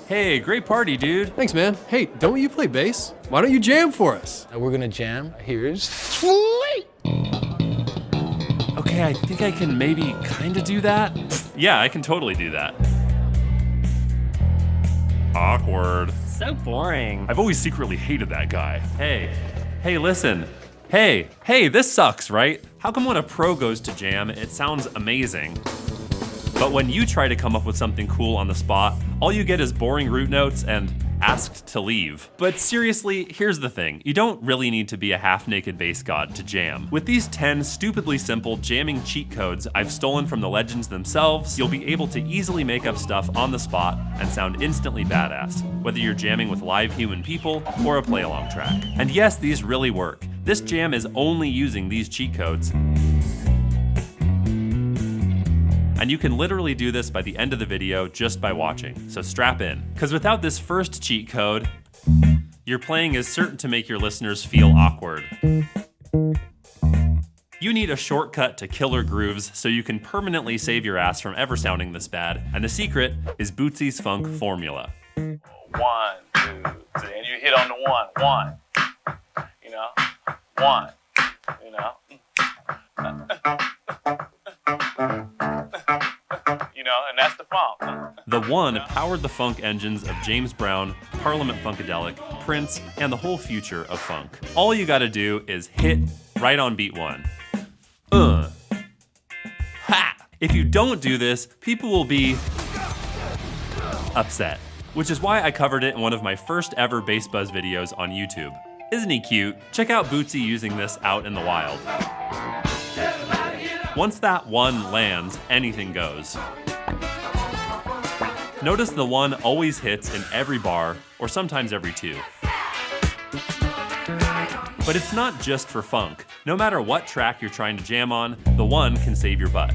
Hey, great party, dude. Thanks, man. Hey, don't you play bass? Why don't you jam for us? We're gonna jam. Here's Fleet. Okay, I think I can maybe kinda do that. Yeah, I can totally do that. Awkward. So boring. I've always secretly hated that guy. Hey, listen. Hey, this sucks, right? How come when a pro goes to jam, it sounds amazing? But when you try to come up with something cool on the spot, all you get is boring root notes and asked to leave. But seriously, here's the thing. You don't really need to be a half-naked bass god to jam. With these 10 stupidly simple jamming cheat codes I've stolen from the legends themselves, you'll be able to easily make up stuff on the spot and sound instantly badass, whether you're jamming with live human people or a play-along track. And yes, these really work. This jam is only using these cheat codes. And you can literally do this by the end of the video just by watching, so strap in. Because without this first cheat code, your playing is certain to make your listeners feel awkward. You need a shortcut to killer grooves so you can permanently save your ass from ever sounding this bad, and the secret is Bootsy's funk formula. 1, 2, 3, and you hit on the one, you know, one, you know. You know, and that's the funk. The One powered the funk engines of James Brown, Parliament Funkadelic, Prince, and the whole future of funk. All you gotta do is hit right on beat 1. Ha! If you don't do this, people will be upset. Which is why I covered it in one of my first ever BassBuzz videos on YouTube. Isn't he cute? Check out Bootsy using this out in the wild. Once that one lands, anything goes. Notice the one always hits in every bar, or sometimes every 2. But it's not just for funk. No matter what track you're trying to jam on, the one can save your butt.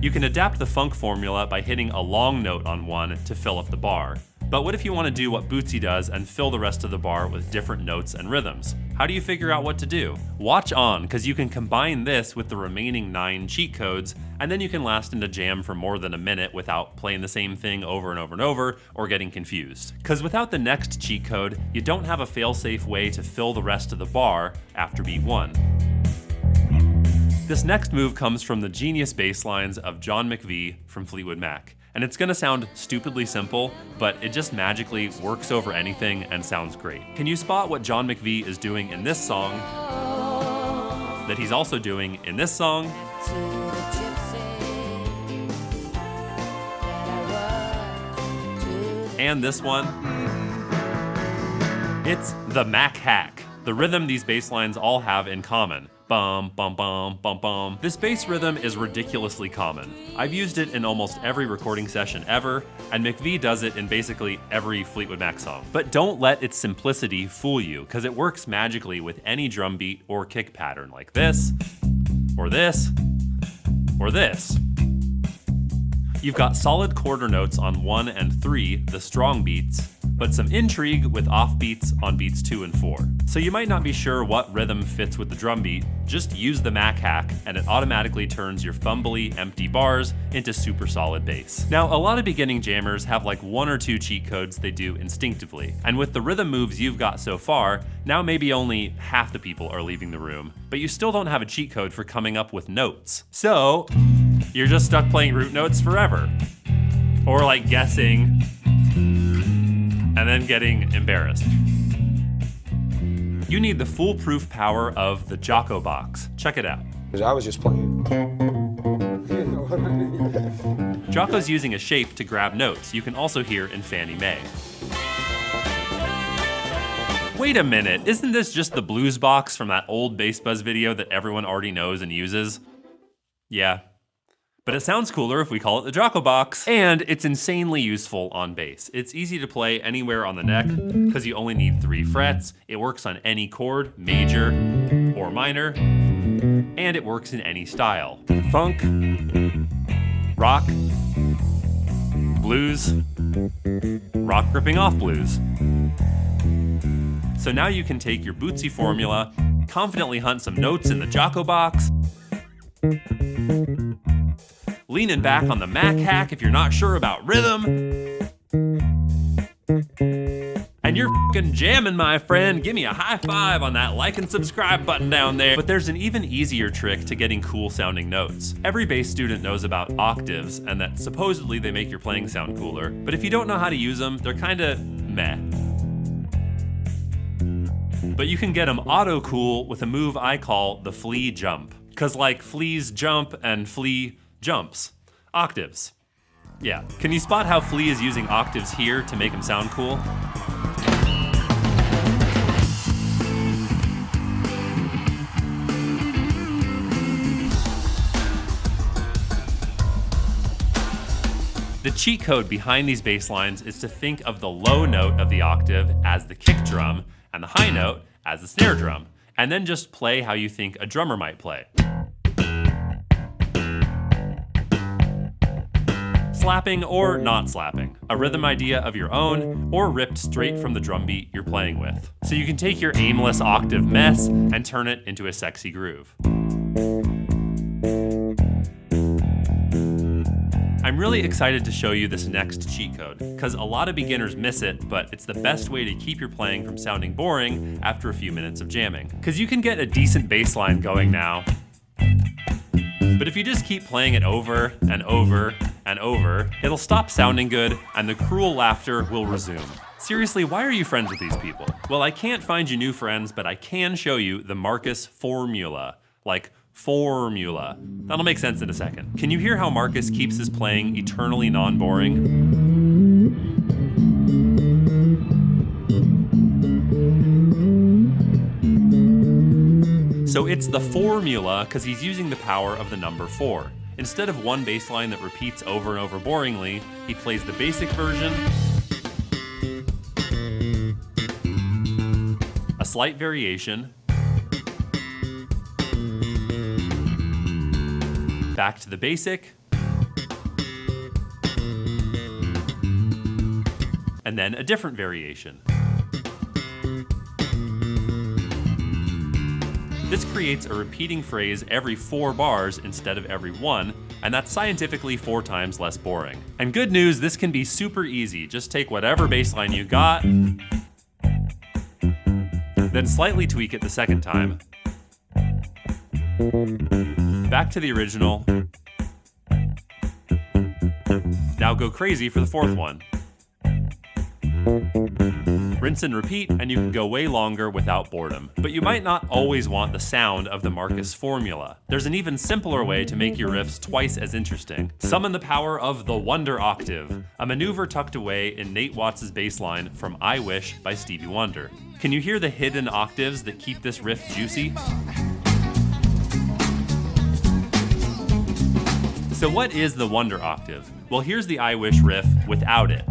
You can adapt the funk formula by hitting a long note on 1 to fill up the bar. But what if you want to do what Bootsy does and fill the rest of the bar with different notes and rhythms? How do you figure out what to do? Watch on, because you can combine this with the remaining 9 cheat codes, and then you can last in a jam for more than a minute without playing the same thing over and over and over or getting confused. Because without the next cheat code, you don't have a fail-safe way to fill the rest of the bar after beat 1. This next move comes from the genius bass lines of John McVie from Fleetwood Mac. And it's gonna sound stupidly simple, but it just magically works over anything and sounds great. Can you spot what John McVie is doing in this song that he's also doing in this song? And this one? It's the Mac hack, the rhythm these bass lines all have in common. Bum, bum, bum, bum, bum. This bass rhythm is ridiculously common. I've used it in almost every recording session ever, and McVie does it in basically every Fleetwood Mac song. But don't let its simplicity fool you, because it works magically with any drum beat or kick pattern like this, or this, or this. You've got solid quarter notes on 1 and 3, the strong beats, but some intrigue with offbeats on beats 2 and 4. So you might not be sure what rhythm fits with the drum beat, just use the Mac hack and it automatically turns your fumbly, empty bars into super solid bass. Now, a lot of beginning jammers have like 1 or 2 cheat codes they do instinctively, and with the rhythm moves you've got so far, now maybe only half the people are leaving the room, but you still don't have a cheat code for coming up with notes. So, you're just stuck playing root notes forever. Or like guessing, and then getting embarrassed. You need the foolproof power of the Jaco box. Check it out. I was just playing. Jaco's using a shape to grab notes you can also hear in Fannie Mae. Wait a minute, isn't this just the blues box from that old BassBuzz video that everyone already knows and uses? Yeah. But it sounds cooler if we call it the Jaco box. And it's insanely useful on bass. It's easy to play anywhere on the neck because you only need 3 frets. It works on any chord, major or minor, and it works in any style. Funk, rock, blues, rock ripping off blues. So now you can take your Bootsy formula, confidently hunt some notes in the Jaco box, leaning back on the Mac hack if you're not sure about rhythm. And you're f***ing jamming, my friend. Give me a high five on that like and subscribe button down there. But there's an even easier trick to getting cool sounding notes. Every bass student knows about octaves and that supposedly they make your playing sound cooler. But if you don't know how to use them, they're kinda meh. But you can get them auto cool with a move I call the flea jump. Cause like fleas jump and flea jumps. Octaves. Yeah, can you spot how Flea is using octaves here to make him sound cool? The cheat code behind these bass lines is to think of the low note of the octave as the kick drum and the high note as the snare drum, and then just play how you think a drummer might play. Slapping or not slapping, a rhythm idea of your own, or ripped straight from the drum beat you're playing with. So you can take your aimless octave mess and turn it into a sexy groove. I'm really excited to show you this next cheat code, because a lot of beginners miss it, but it's the best way to keep your playing from sounding boring after a few minutes of jamming. Because you can get a decent bass line going now, but if you just keep playing it over and over and over, it'll stop sounding good and the cruel laughter will resume. Seriously, why are you friends with these people? Well, I can't find you new friends, but I can show you the Marcus formula. Like, formula. That'll make sense in a second. Can you hear how Marcus keeps his playing eternally non-boring? So it's the formula because he's using the power of the number 4. Instead of one bass line that repeats over and over boringly, he plays the basic version, a slight variation, back to the basic, and then a different variation. This creates a repeating phrase every 4 bars instead of every 1, and that's scientifically 4 times less boring. And good news, this can be super easy. Just take whatever bass line you got, then slightly tweak it the second time, back to the original, now go crazy for the 4th one. Rinse and repeat, and you can go way longer without boredom. But you might not always want the sound of the Marcus formula. There's an even simpler way to make your riffs twice as interesting. Summon the power of the Wonder Octave, a maneuver tucked away in Nate Watts' bass line from I Wish by Stevie Wonder. Can you hear the hidden octaves that keep this riff juicy? So what is the Wonder Octave? Well, here's the I Wish riff without it.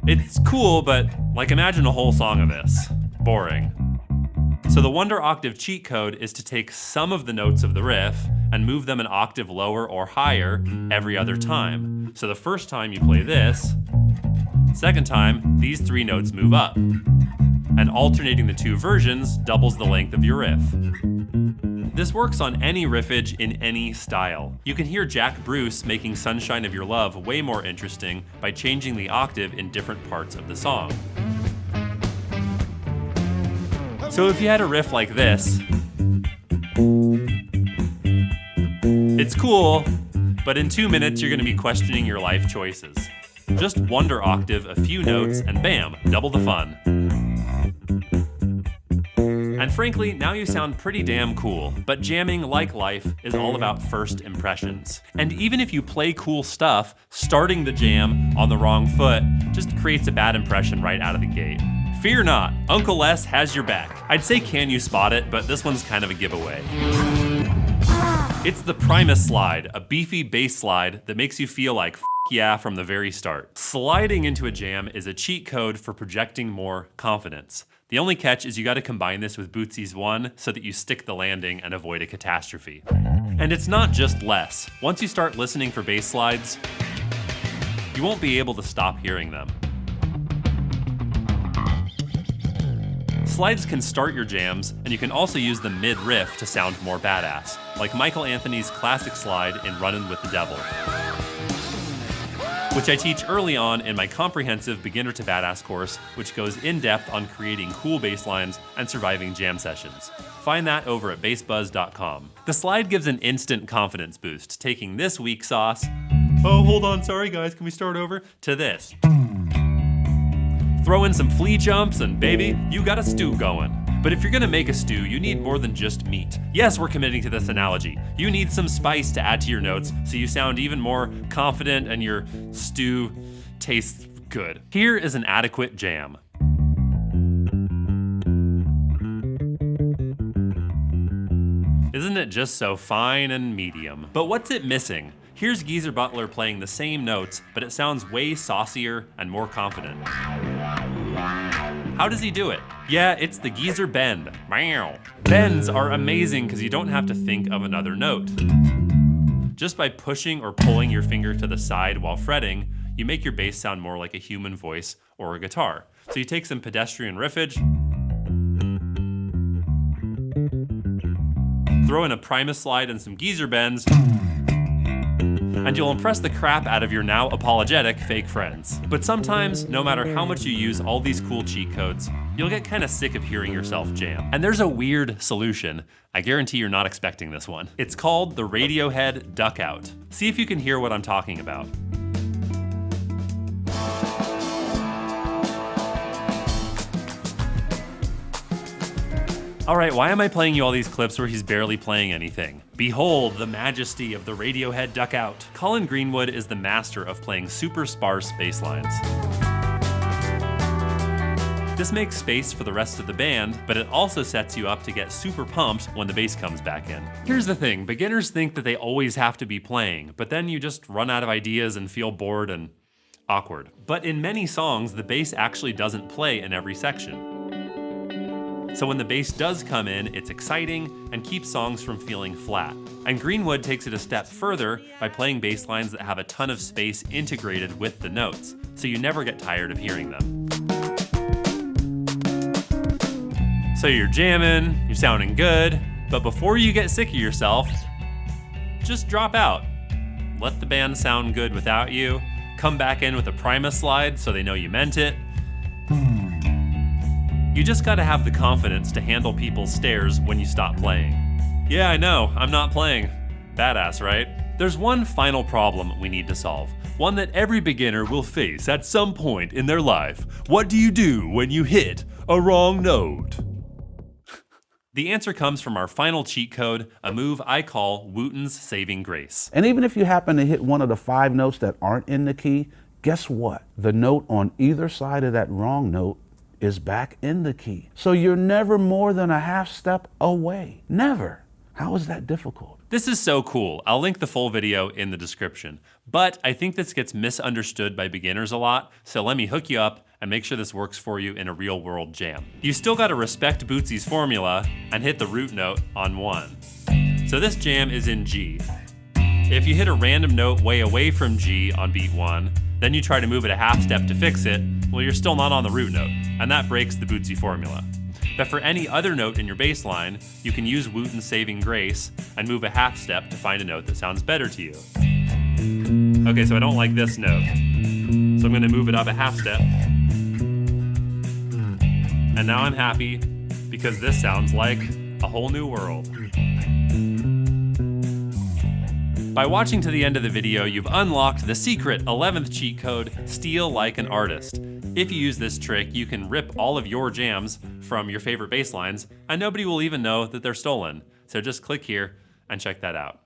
It's cool, but like imagine a whole song of this. Boring. So the Wonder Octave cheat code is to take some of the notes of the riff and move them an octave lower or higher every other time. So the first time you play this, second time, these 3 notes move up. And alternating the 2 versions doubles the length of your riff. This works on any riffage in any style. You can hear Jack Bruce making Sunshine of Your Love way more interesting by changing the octave in different parts of the song. So if you had a riff like this, it's cool, but in 2 minutes you're going to be questioning your life choices. Just Wonder Octave a few notes and bam, double the fun. And frankly, now you sound pretty damn cool, but jamming, like life, is all about first impressions. And even if you play cool stuff, starting the jam on the wrong foot just creates a bad impression right out of the gate. Fear not, Uncle Les has your back. I'd say can you spot it, but this one's kind of a giveaway. It's the Primus slide, a beefy bass slide that makes you feel like f yeah from the very start. Sliding into a jam is a cheat code for projecting more confidence. The only catch is you gotta combine this with Bootsy's 1 so that you stick the landing and avoid a catastrophe. And it's not just Les. Once you start listening for bass slides, you won't be able to stop hearing them. slides can start your jams, and you can also use them mid-riff to sound more badass, like Michael Anthony's classic slide in Runnin' with the Devil, which I teach early on in my comprehensive Beginner to Badass course, which goes in depth on creating cool bass lines and surviving jam sessions. Find that over at BassBuzz.com. The slide gives an instant confidence boost, taking this weak sauce, oh, hold on, sorry guys, can we start over? To this. Throw in some flea jumps and baby, you got a stew going. But if you're gonna make a stew, you need more than just meat. Yes, we're committing to this analogy. You need some spice to add to your notes so you sound even more confident and your stew tastes good. Here is an adequate jam. Isn't it just so fine and medium? But what's it missing? Here's Geezer Butler playing the same notes, but it sounds way saucier and more confident. How does he do it? Yeah, it's the Geezer bend. Meow. Bends are amazing because you don't have to think of another note. Just by pushing or pulling your finger to the side while fretting, you make your bass sound more like a human voice or a guitar. So you take some pedestrian riffage, throw in a Primus slide and some Geezer bends, and you'll impress the crap out of your now apologetic fake friends. But sometimes, no matter how much you use all these cool cheat codes, you'll get kind of sick of hearing yourself jam. And there's a weird solution. I guarantee you're not expecting this one. It's called the Radiohead Duck Out. See if you can hear what I'm talking about. All right, why am I playing you all these clips where he's barely playing anything? Behold the majesty of the Radiohead Duck Out. Colin Greenwood is the master of playing super sparse bass lines. This makes space for the rest of the band, but it also sets you up to get super pumped when the bass comes back in. Here's the thing, beginners think that they always have to be playing, but then you just run out of ideas and feel bored and awkward. But in many songs, the bass actually doesn't play in every section. So when the bass does come in, it's exciting and keeps songs from feeling flat. And Greenwood takes it a step further by playing bass lines that have a ton of space integrated with the notes, so you never get tired of hearing them. So you're jamming, you're sounding good, but before you get sick of yourself, just drop out. Let the band sound good without you, come back in with a Primus slide so they know you meant it. You just gotta have the confidence to handle people's stares when you stop playing. Yeah, I know, I'm not playing. Badass, right? There's one final problem we need to solve. One that every beginner will face at some point in their life. What do you do when you hit a wrong note? The answer comes from our final cheat code, a move I call Wooten's Saving Grace. And even if you happen to hit one of the 5 notes that aren't in the key, guess what? The note on either side of that wrong note is back in the key. So you're never more than a half step away. Never. How is that difficult? This is so cool. I'll link the full video in the description. But I think this gets misunderstood by beginners a lot, so let me hook you up and make sure this works for you in a real world jam. You still gotta respect Bootsy's formula and hit the root note on 1. So this jam is in G. If you hit a random note way away from G on beat 1, then you try to move it a half step to fix it, well, you're still not on the root note, and that breaks the Bootsy formula. But for any other note in your bass line, you can use Wooten's Saving Grace and move a half step to find a note that sounds better to you. Okay, so I don't like this note, so I'm gonna move it up a half step. And now I'm happy because this sounds like a whole new world. By watching to the end of the video, you've unlocked the secret 11th cheat code, Steal Like an Artist. If you use this trick, you can rip all of your jams from your favorite bass lines, and nobody will even know that they're stolen. So just click here and check that out.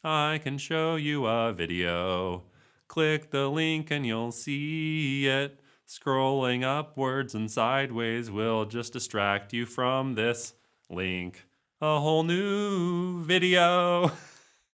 I can show you a video. Click the link and you'll see it. Scrolling upwards and sideways will just distract you from this link. A whole new video.